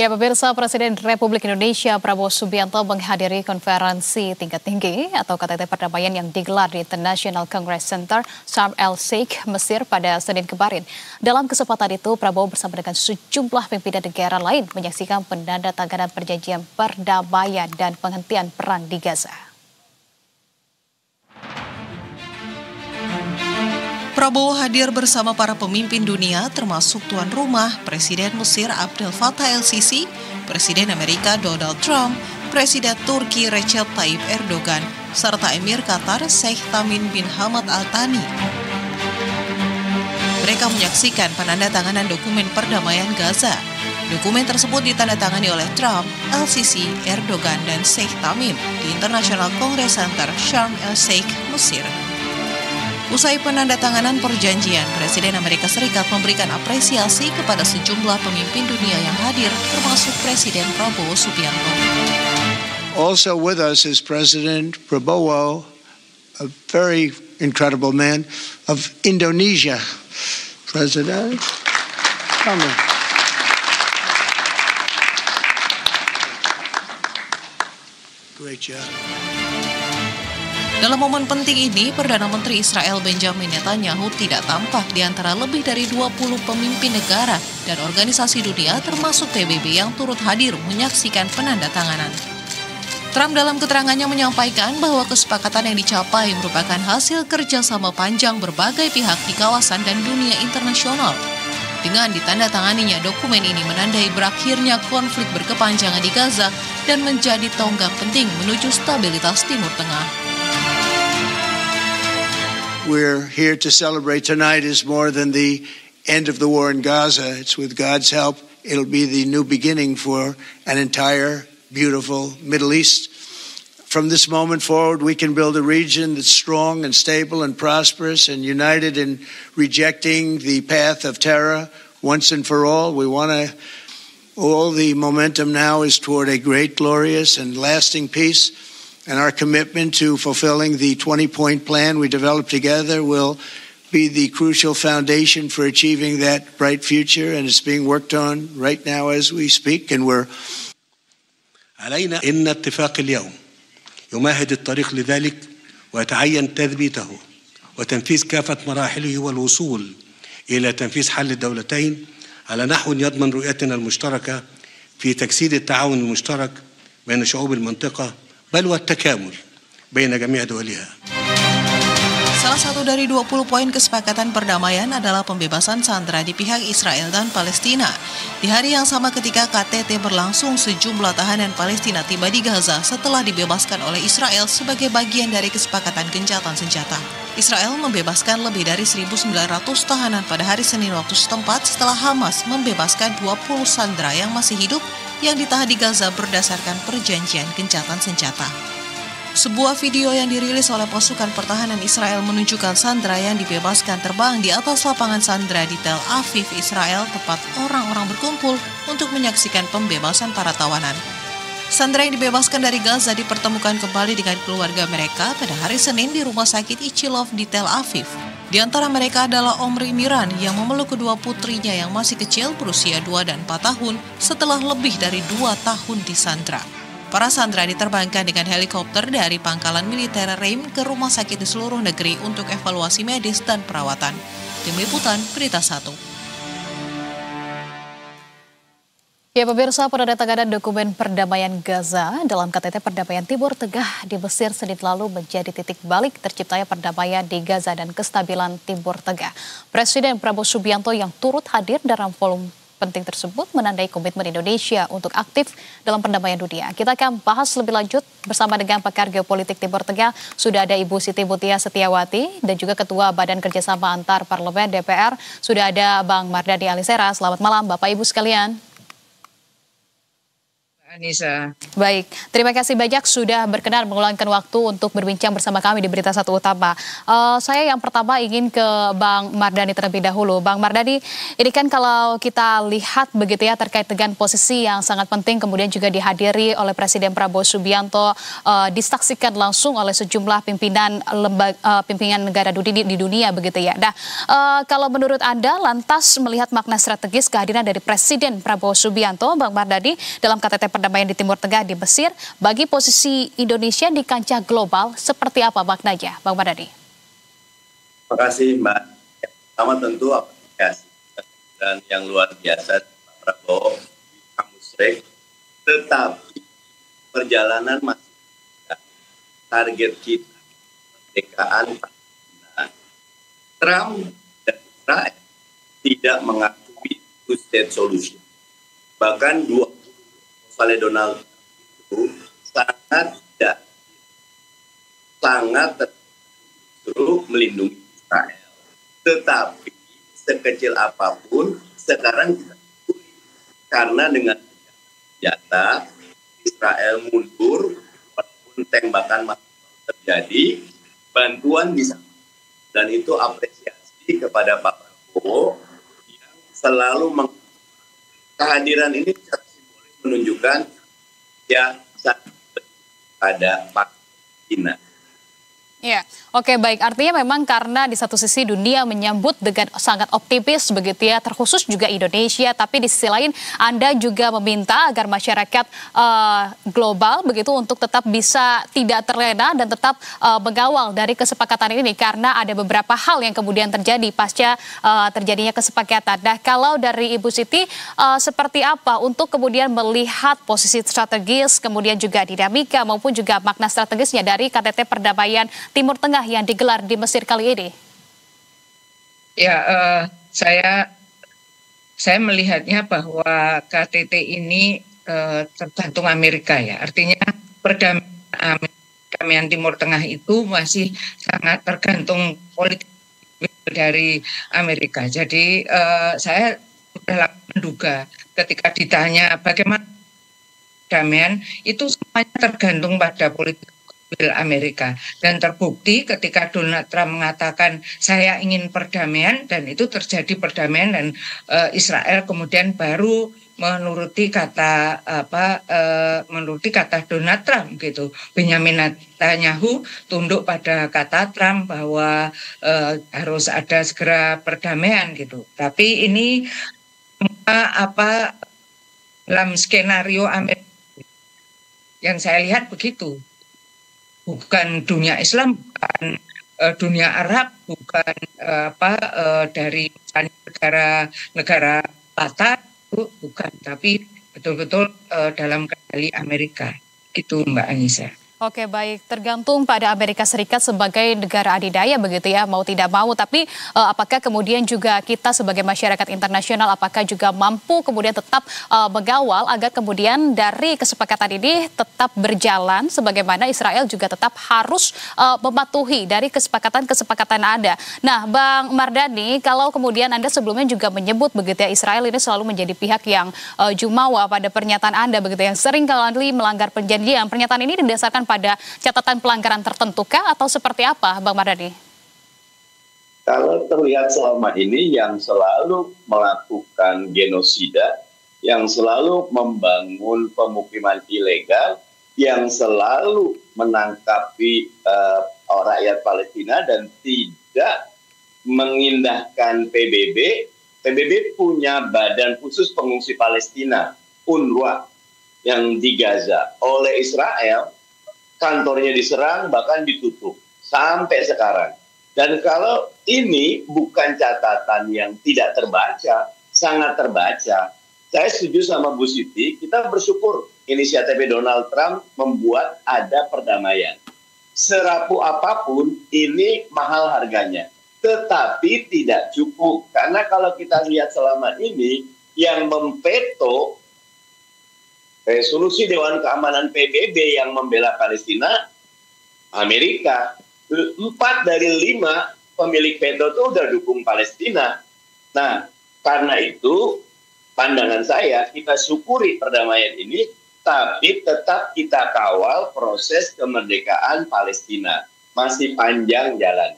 Ya, pemirsa, Presiden Republik Indonesia Prabowo Subianto menghadiri konferensi tingkat tinggi atau KTT perdamaian yang digelar di International Congress Center, Sharm el-Sheikh, Mesir pada Senin kemarin. Dalam kesempatan itu, Prabowo bersama dengan sejumlah pimpinan negara lain menyaksikan penandatanganan perjanjian perdamaian dan penghentian perang di Gaza. Prabowo hadir bersama para pemimpin dunia termasuk tuan rumah Presiden Mesir Abdel Fattah el-Sisi, Presiden Amerika Donald Trump, Presiden Turki Recep Tayyip Erdogan, serta Emir Qatar Sheikh Tamim bin Hamad Al Thani. Mereka menyaksikan penandatanganan dokumen perdamaian Gaza. Dokumen tersebut ditandatangani oleh Trump, el-Sisi, Erdogan, dan Sheikh Tamim di International Congress Center Sharm el-Sheikh, Mesir. Usai penandatanganan perjanjian, Presiden Amerika Serikat memberikan apresiasi kepada sejumlah pemimpin dunia yang hadir, termasuk Presiden Prabowo Subianto. Also with us is President Prabowo, a very incredible man of Indonesia. President, come on. Great job. Dalam momen penting ini, Perdana Menteri Israel Benjamin Netanyahu tidak tampak di antara lebih dari 20 pemimpin negara dan organisasi dunia termasuk PBB yang turut hadir menyaksikan penandatanganan. Trump dalam keterangannya menyampaikan bahwa kesepakatan yang dicapai merupakan hasil kerjasama panjang berbagai pihak di kawasan dan dunia internasional. Dengan ditandatanganinya, dokumen ini menandai berakhirnya konflik berkepanjangan di Gaza dan menjadi tonggak penting menuju stabilitas Timur Tengah. We're here to celebrate tonight is more than the end of the war in Gaza. It's with God's help, it'll be the new beginning for an entire beautiful Middle East. From this moment forward, we can build a region that's strong and stable and prosperous and united in rejecting the path of terror once and for all. All the momentum now is toward a great, glorious, and lasting peace. And our commitment to fulfilling the 20-point plan we developed together will be the crucial foundation for achieving that bright future, and it's being worked on right now as we speak. And علينا إن اتفاق اليوم يمهد الطريق لذلك ويتعين تثبيته وتنفيذ كافة مراحله والوصول إلى تنفيذ حل الدولتين على نحو يضمن رؤيتنا المشتركة في تجسيد التعاون المشترك بين شعوب المنطقة بل والتكامل بين جميع دولها. Salah satu dari 20 poin kesepakatan perdamaian adalah pembebasan sandera di pihak Israel dan Palestina. Di hari yang sama ketika KTT berlangsung, sejumlah tahanan Palestina tiba di Gaza setelah dibebaskan oleh Israel sebagai bagian dari kesepakatan gencatan senjata. Israel membebaskan lebih dari 1.900 tahanan pada hari Senin waktu setempat setelah Hamas membebaskan 20 sandera yang masih hidup yang ditahan di Gaza berdasarkan perjanjian gencatan senjata. Sebuah video yang dirilis oleh pasukan pertahanan Israel menunjukkan sandera yang dibebaskan terbang di atas lapangan sandera di Tel Aviv, Israel, tempat orang-orang berkumpul untuk menyaksikan pembebasan para tawanan. Sandera yang dibebaskan dari Gaza dipertemukan kembali dengan keluarga mereka pada hari Senin di rumah sakit Ichilov di Tel Aviv. Di antara mereka adalah Omri Miran yang memeluk kedua putrinya yang masih kecil berusia 2 dan 4 tahun setelah lebih dari 2 tahun disandra. Para sandera diterbangkan dengan helikopter dari pangkalan militer Reim ke rumah sakit di seluruh negeri untuk evaluasi medis dan perawatan. Tim Liputan Berita 1. Ya, pemirsa, penandatanganan dokumen perdamaian Gaza dalam KTT Perdamaian Timur Tengah di Mesir Senin lalu menjadi titik balik terciptanya perdamaian di Gaza dan kestabilan Timur Tengah. Presiden Prabowo Subianto yang turut hadir dalam forum penting tersebut menandai komitmen Indonesia untuk aktif dalam perdamaian dunia. Kita akan bahas lebih lanjut bersama dengan pakar geopolitik Timur Tengah. Sudah ada Ibu Siti Mutia Setiawati dan juga Ketua Badan Kerjasama Antar Parlemen DPR. Sudah ada Bang Mardhani Alisera. Selamat malam Bapak Ibu sekalian. Anissa. Baik, terima kasih banyak sudah berkenan meluangkan waktu untuk berbincang bersama kami di Berita Satu Utama. Saya yang pertama ingin ke Bang Mardhani terlebih dahulu. Bang Mardhani, ini kan kalau kita lihat begitu ya terkait dengan posisi yang sangat penting kemudian juga dihadiri oleh Presiden Prabowo Subianto, disaksikan langsung oleh sejumlah pimpinan pimpinan negara di dunia begitu ya. Nah, kalau menurut Anda lantas melihat makna strategis kehadiran dari Presiden Prabowo Subianto, Bang Mardhani, dalam KTT perdamaian di Timur Tengah di Mesir bagi posisi Indonesia di kancah global seperti apa maknanya, Bang Mardhani? Terima kasih Mbak. Yang pertama tentu apresiasi dan yang luar biasa Pak Prabowo di Musrek, tetapi perjalanan masih target kita kemerdekaan Palestina. Trump dan Israel tidak mengakui two-state solution. Bahkan oleh Donald Trump itu sangat terus melindungi Israel. Tetapi sekecil apapun sekarang kita karena dengan senjata Israel mundur walaupun tembakan masih terjadi, bantuan bisa, dan itu apresiasi kepada Pak Prabowo yang selalu kehadiran ini menunjukkan ya pada Palestina. Ya, oke baik. Artinya memang karena di satu sisi dunia menyambut dengan sangat optimis begitu ya, terkhusus juga Indonesia, tapi di sisi lain Anda juga meminta agar masyarakat global begitu untuk tetap bisa tidak terlena dan tetap mengawal dari kesepakatan ini karena ada beberapa hal yang kemudian terjadi pasca terjadinya kesepakatan. Nah, kalau dari Ibu Siti seperti apa untuk kemudian melihat posisi strategis, kemudian juga dinamika maupun juga makna strategisnya dari KTT perdamaian Timur Tengah yang digelar di Mesir kali ini? Ya, saya melihatnya bahwa KTT ini tergantung Amerika ya. Artinya perdamaian Timur Tengah itu masih sangat tergantung politik dari Amerika. Jadi saya sudah menduga ketika ditanya bagaimana perdamaian itu semuanya tergantung pada politik Amerika, dan terbukti ketika Donald Trump mengatakan saya ingin perdamaian dan itu terjadi perdamaian dan Israel kemudian baru menuruti kata Donald Trump gitu. Benjamin Netanyahu tunduk pada kata Trump bahwa harus ada segera perdamaian gitu. Tapi ini dalam skenario Amerika yang saya lihat begitu. Bukan dunia Islam, bukan dunia Arab, bukan dari negara Barat, bukan, tapi betul-betul dalam kendali Amerika. Itu Mbak Anissa. Oke baik, tergantung pada Amerika Serikat sebagai negara adidaya begitu ya, mau tidak mau. Tapi apakah kemudian juga kita sebagai masyarakat internasional, apakah juga mampu kemudian tetap mengawal agar kemudian dari kesepakatan ini tetap berjalan, sebagaimana Israel juga tetap harus mematuhi dari kesepakatan-kesepakatan ada. Nah Bang Mardhani, kalau kemudian Anda sebelumnya juga menyebut begitu ya, Israel ini selalu menjadi pihak yang jumawa pada pernyataan Anda begitu, yang sering kali melanggar perjanjian. Pernyataan ini didasarkan pada catatan pelanggaran tertentu kah atau seperti apa, Bang Mardhani? Kalau terlihat selama ini yang selalu melakukan genosida, yang selalu membangun pemukiman ilegal, yang selalu menangkapi rakyat Palestina dan tidak mengindahkan PBB. PBB punya badan khusus pengungsi Palestina, UNRWA, yang di Gaza oleh Israel. Kantornya diserang, bahkan ditutup sampai sekarang. Dan kalau ini bukan catatan yang tidak terbaca, sangat terbaca. Saya setuju sama Bu Siti, kita bersyukur inisiatif Donald Trump membuat ada perdamaian. Serapu apapun, ini mahal harganya. Tetapi tidak cukup. Karena kalau kita lihat selama ini, yang memveto resolusi Dewan Keamanan PBB yang membela Palestina, Amerika. 4 dari 5 pemilik veto itu udah dukung Palestina. Nah, karena itu pandangan saya, kita syukuri perdamaian ini, tapi tetap kita kawal proses kemerdekaan Palestina. Masih panjang jalan.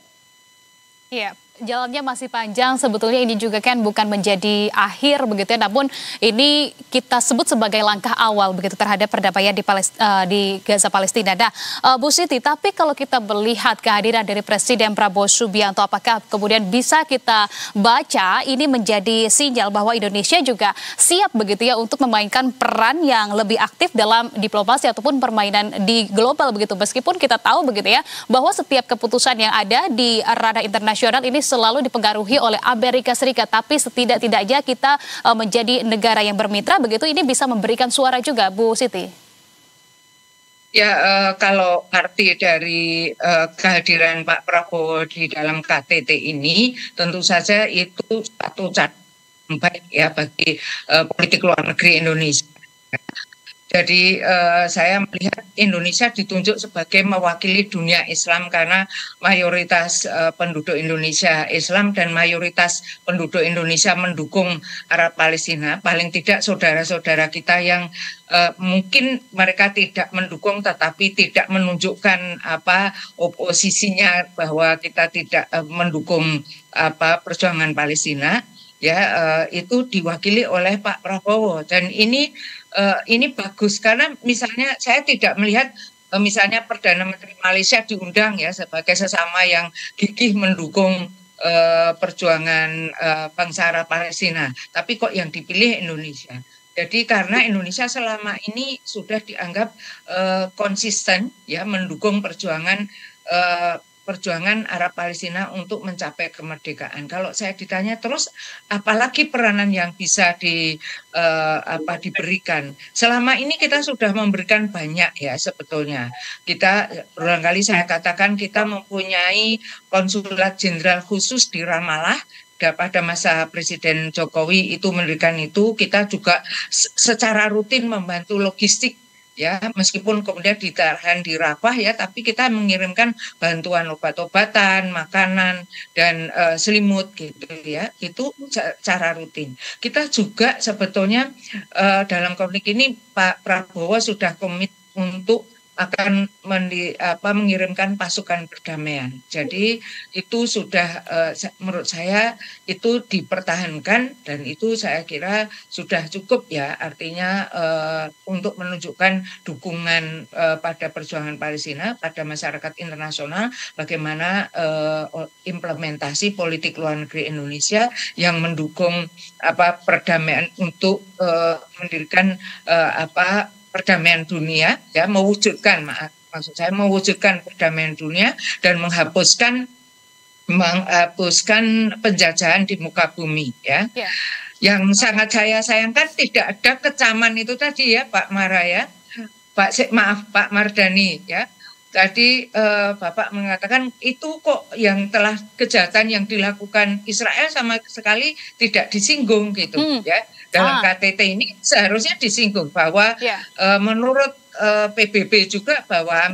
Iya, jalannya masih panjang. Sebetulnya ini juga kan bukan menjadi akhir begitu ya, namun ini kita sebut sebagai langkah awal begitu terhadap perdamaian di Gaza Palestina. Nah, Bu Siti, tapi kalau kita melihat kehadiran dari Presiden Prabowo Subianto, apakah kemudian bisa kita baca ini menjadi sinyal bahwa Indonesia juga siap begitu ya untuk memainkan peran yang lebih aktif dalam diplomasi ataupun permainan di global begitu, meskipun kita tahu begitu ya bahwa setiap keputusan yang ada di ranah internasional ini selalu dipengaruhi oleh Amerika Serikat, tapi setidak-tidaknya kita menjadi negara yang bermitra begitu, ini bisa memberikan suara juga, Bu Siti. Ya, kalau arti dari kehadiran Pak Prabowo di dalam KTT ini, tentu saja itu satu catatan baik ya bagi politik luar negeri Indonesia. Jadi saya melihat Indonesia ditunjuk sebagai mewakili dunia Islam karena mayoritas penduduk Indonesia Islam dan mayoritas penduduk Indonesia mendukung Arab Palestina. Paling tidak saudara-saudara kita yang mungkin mereka tidak mendukung tetapi tidak menunjukkan oposisinya bahwa kita tidak mendukung perjuangan Palestina. Ya, itu diwakili oleh Pak Prabowo, dan ini bagus karena misalnya saya tidak melihat misalnya Perdana Menteri Malaysia diundang ya sebagai sesama yang gigih mendukung perjuangan bangsa Arab Palestina, tapi kok yang dipilih Indonesia. Jadi karena Indonesia selama ini sudah dianggap konsisten ya mendukung perjuangan Arab Palestina untuk mencapai kemerdekaan. Kalau saya ditanya terus, apalagi peranan yang bisa diberikan? Selama ini kita sudah memberikan banyak ya sebetulnya. Kita berulang kali saya katakan kita mempunyai konsulat jenderal khusus di Ramallah. Pada masa Presiden Jokowi itu mendirikan itu, kita juga secara rutin membantu logistik. Ya, meskipun kemudian ditahan di Rafah ya, tapi kita mengirimkan bantuan obat-obatan, makanan dan selimut gitu ya. Itu cara rutin. Kita juga sebetulnya dalam konflik ini Pak Prabowo sudah komit untuk akan mengirimkan pasukan perdamaian. Jadi itu sudah menurut saya itu dipertahankan dan itu saya kira sudah cukup ya, artinya untuk menunjukkan dukungan pada perjuangan Palestina, pada masyarakat internasional, bagaimana implementasi politik luar negeri Indonesia yang mendukung perdamaian untuk mendirikan perdamaian dunia ya, mewujudkan perdamaian dunia dan menghapuskan penjajahan di muka bumi ya. Yang sangat saya sayangkan tidak ada kecaman itu tadi ya Pak Mardhani ya. Tadi Bapak mengatakan itu kok yang telah kejahatan yang dilakukan Israel sama sekali tidak disinggung gitu ya. Dalam KTT ini seharusnya disinggung bahwa menurut PBB juga bahwa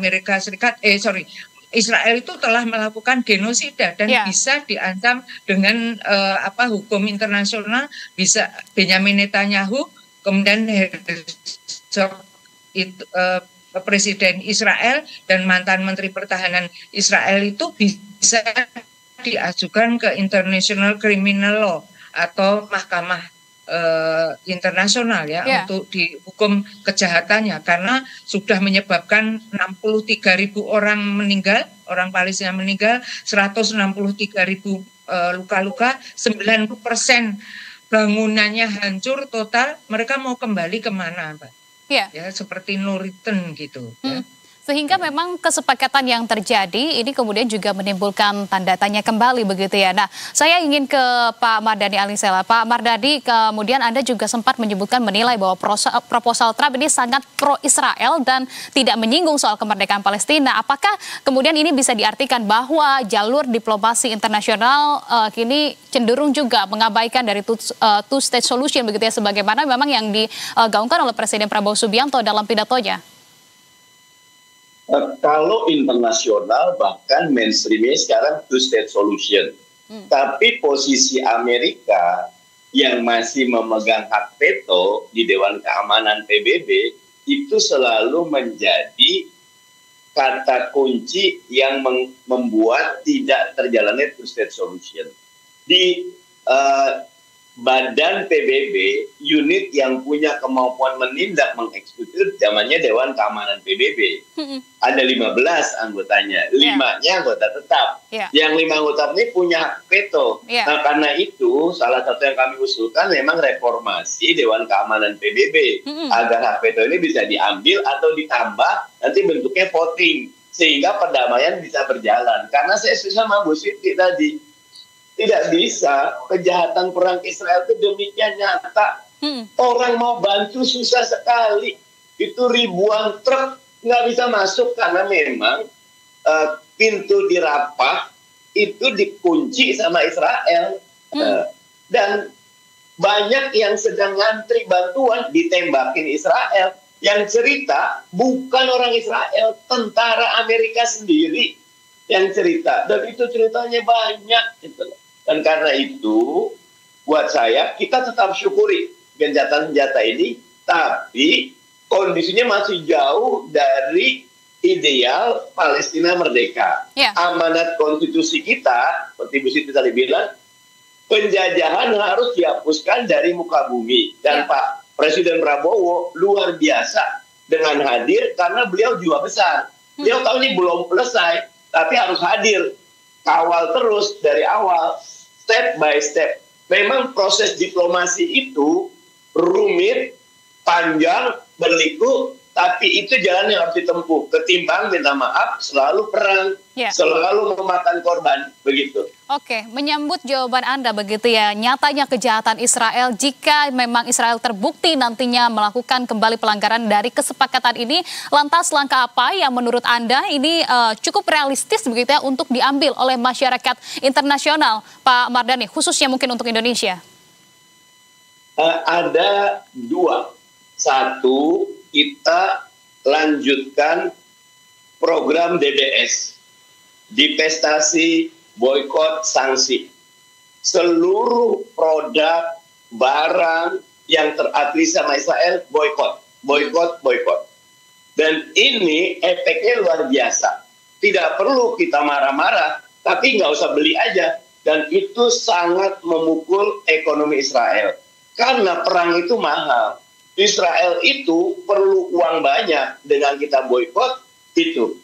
Israel itu telah melakukan genosida dan bisa diancam dengan hukum internasional. Bisa Benyamin Netanyahu, kemudian Presiden Israel dan mantan Menteri Pertahanan Israel itu bisa diajukan ke International Criminal Law atau Mahkamah internasional ya untuk dihukum kejahatannya karena sudah menyebabkan 63.000 orang meninggal, orang Palestina meninggal, 163.000 luka-luka, 90% bangunannya hancur total. Mereka mau kembali kemana, Pak? Ya seperti no return gitu. Ya. Sehingga memang kesepakatan yang terjadi ini kemudian juga menimbulkan tanda tanya kembali begitu ya. Nah, saya ingin ke Pak Mardhani Alisera. Pak Mardhani, kemudian Anda juga sempat menilai bahwa proposal Trump ini sangat pro-Israel dan tidak menyinggung soal kemerdekaan Palestina. Apakah kemudian ini bisa diartikan bahwa jalur diplomasi internasional kini cenderung juga mengabaikan dari two-state solution begitu ya, sebagaimana memang yang digaungkan oleh Presiden Prabowo Subianto dalam pidatonya? Kalau internasional bahkan mainstreamnya sekarang two-state solution. Tapi posisi Amerika yang masih memegang hak veto di Dewan Keamanan PBB itu selalu menjadi kata kunci yang membuat tidak terjalannya two-state solution. Di Badan PBB, unit yang punya kemampuan menindak mengeksekutif zamannya Dewan Keamanan PBB. Ada 15 anggotanya, 5-nya anggota tetap. Yang 5 anggota ini punya hak veto. Nah, karena itu salah satu yang kami usulkan memang reformasi Dewan Keamanan PBB agar hak veto ini bisa diambil atau ditambah, nanti bentuknya voting sehingga perdamaian bisa berjalan. Karena saya sama Bu Siti tadi, tidak bisa kejahatan perang Israel itu demikian nyata. Orang mau bantu susah sekali. Itu ribuan truk nggak bisa masuk karena memang pintu di Rafah itu dikunci sama Israel. Dan banyak yang sedang ngantri bantuan ditembakin Israel. Yang cerita bukan orang Israel, tentara Amerika sendiri yang cerita. Dan itu ceritanya banyak gitu. Dan karena itu, buat saya, kita tetap syukuri gencatan-senjata ini, tapi kondisinya masih jauh dari ideal Palestina merdeka. Amanat konstitusi kita, seperti Bu Siti tadi bilang, penjajahan harus dihapuskan dari muka bumi. Dan Pak Presiden Prabowo luar biasa dengan hadir karena beliau jiwa besar. Beliau tahu ini belum selesai, tapi harus hadir. Kawal terus dari awal. Step by step. Memang proses diplomasi itu rumit, panjang, berliku, tapi itu jalan yang harus ditempuh. Ketimbang minta maaf, selalu perang, selalu memakan korban, begitu. Oke, menyambut jawaban Anda begitu ya, nyatanya kejahatan Israel, jika memang Israel terbukti nantinya melakukan kembali pelanggaran dari kesepakatan ini, lantas langkah apa yang menurut Anda ini cukup realistis begitu ya untuk diambil oleh masyarakat internasional, Pak Mardhani, khususnya mungkin untuk Indonesia? Ada 2. 1, kita lanjutkan program DBS, divestasi, boykot, sanksi. Seluruh produk, barang yang terafiliasi sama Israel, boykot, boykot, boykot. Dan ini efeknya luar biasa. Tidak perlu kita marah-marah, tapi nggak usah beli aja. Dan itu sangat memukul ekonomi Israel. Karena perang itu mahal. Israel itu perlu uang banyak, dengan kita boykot itu.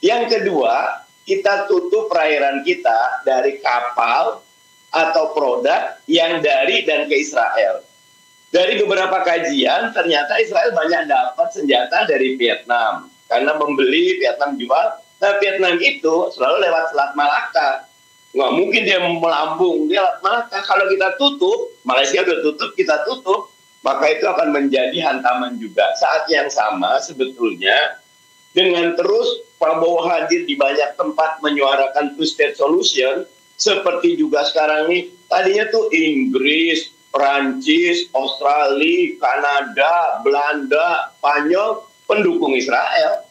Yang kedua, kita tutup perairan kita dari kapal atau produk yang dari dan ke Israel. Dari beberapa kajian, ternyata Israel banyak dapat senjata dari Vietnam. Karena membeli, Vietnam jual. Nah, Vietnam itu selalu lewat Selat Malaka. Nggak mungkin dia melambung, dia lewat Malaka. Kalau kita tutup, Malaysia udah tutup, kita tutup, maka itu akan menjadi hantaman juga. Saat yang sama sebetulnya, dengan terus Prabowo hadir di banyak tempat menyuarakan two-state solution, seperti juga sekarang ini, tadinya tuh Inggris, Prancis, Australia, Kanada, Belanda, Spanyol, pendukung Israel.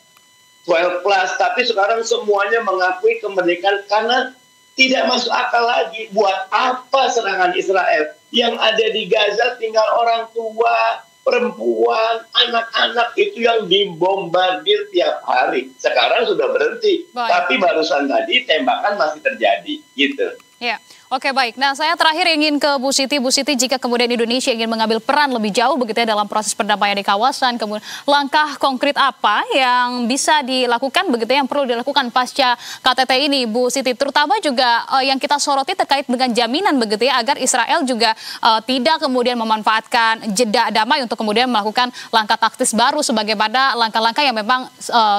12+, tapi sekarang semuanya mengakui kemerdekaan karena tidak masuk akal lagi. Buat apa serangan Israel? Yang ada di Gaza tinggal orang tua, perempuan, anak-anak itu yang dibombardir tiap hari. Sekarang sudah berhenti. Tapi barusan tadi tembakan masih terjadi, gitu. Ya, oke baik. Nah, saya terakhir ingin ke Bu Siti. Bu Siti, jika kemudian Indonesia ingin mengambil peran lebih jauh begitu ya dalam proses perdamaian di kawasan, kemudian langkah konkret apa yang bisa dilakukan begitu ya, yang perlu dilakukan pasca KTT ini, Bu Siti, terutama juga yang kita soroti terkait dengan jaminan begitu ya agar Israel juga tidak kemudian memanfaatkan jeda damai untuk kemudian melakukan langkah taktis baru sebagaimana langkah-langkah yang memang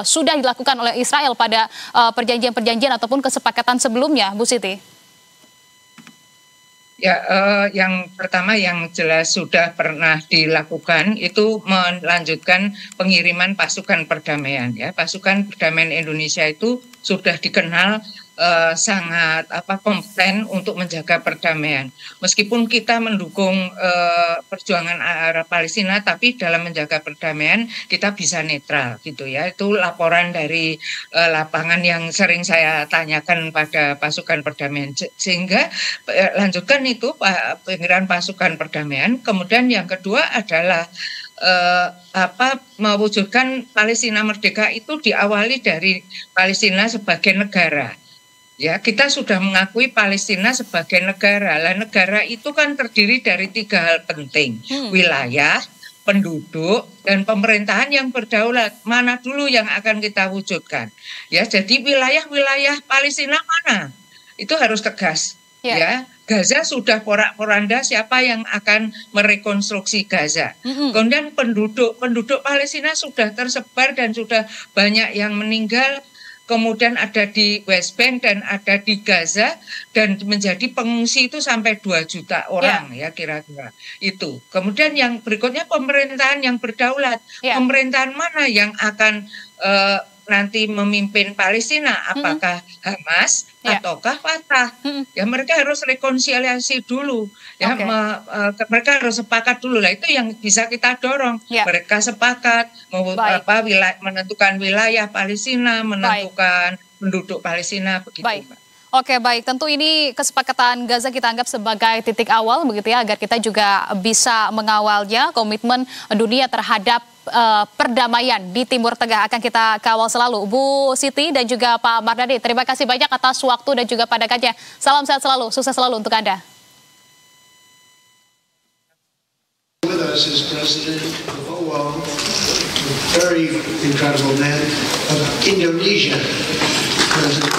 sudah dilakukan oleh Israel pada perjanjian-perjanjian ataupun kesepakatan sebelumnya, Bu Siti. Ya, yang pertama yang jelas sudah pernah dilakukan itu melanjutkan pengiriman pasukan perdamaian. Ya, pasukan perdamaian Indonesia itu sudah dikenal sangat kompeten untuk menjaga perdamaian. Meskipun kita mendukung perjuangan Arab Palestina, tapi dalam menjaga perdamaian kita bisa netral gitu ya. Itu laporan dari lapangan yang sering saya tanyakan pada pasukan perdamaian. Sehingga lanjutkan itu pengiriman pasukan perdamaian. Kemudian yang kedua adalah mewujudkan Palestina merdeka itu diawali dari Palestina sebagai negara. Ya, kita sudah mengakui Palestina sebagai negara. Lah, negara itu kan terdiri dari 3 hal penting. Wilayah, penduduk, dan pemerintahan yang berdaulat. Mana dulu yang akan kita wujudkan? Ya, jadi wilayah-wilayah Palestina mana? Itu harus tegas. Ya, Gaza sudah porak-poranda, siapa yang akan merekonstruksi Gaza? Kemudian penduduk Palestina sudah tersebar dan sudah banyak yang meninggal. Kemudian ada di West Bank dan ada di Gaza, dan menjadi pengungsi itu sampai 2 juta orang ya kira-kira itu. Kemudian yang berikutnya pemerintahan yang berdaulat. Pemerintahan mana yang akan nanti memimpin Palestina? Apakah Hamas ataukah Fatah? Ya, mereka harus rekonsiliasi dulu. Ya, mereka harus sepakat dulu. Lah, itu yang bisa kita dorong. Mereka sepakat menentukan wilayah Palestina, menentukan penduduk Palestina, begitu. Pak. Oke, baik. Tentu ini kesepakatan Gaza kita anggap sebagai titik awal begitu ya, agar kita juga bisa mengawalnya. Komitmen dunia terhadap perdamaian di Timur Tengah akan kita kawal selalu. Bu Siti dan juga Pak Mardhani, terima kasih banyak atas waktu dan juga pandangannya. Salam sehat selalu, sukses selalu untuk Anda. With us is President Prabowo, a very incredible man of Indonesia. President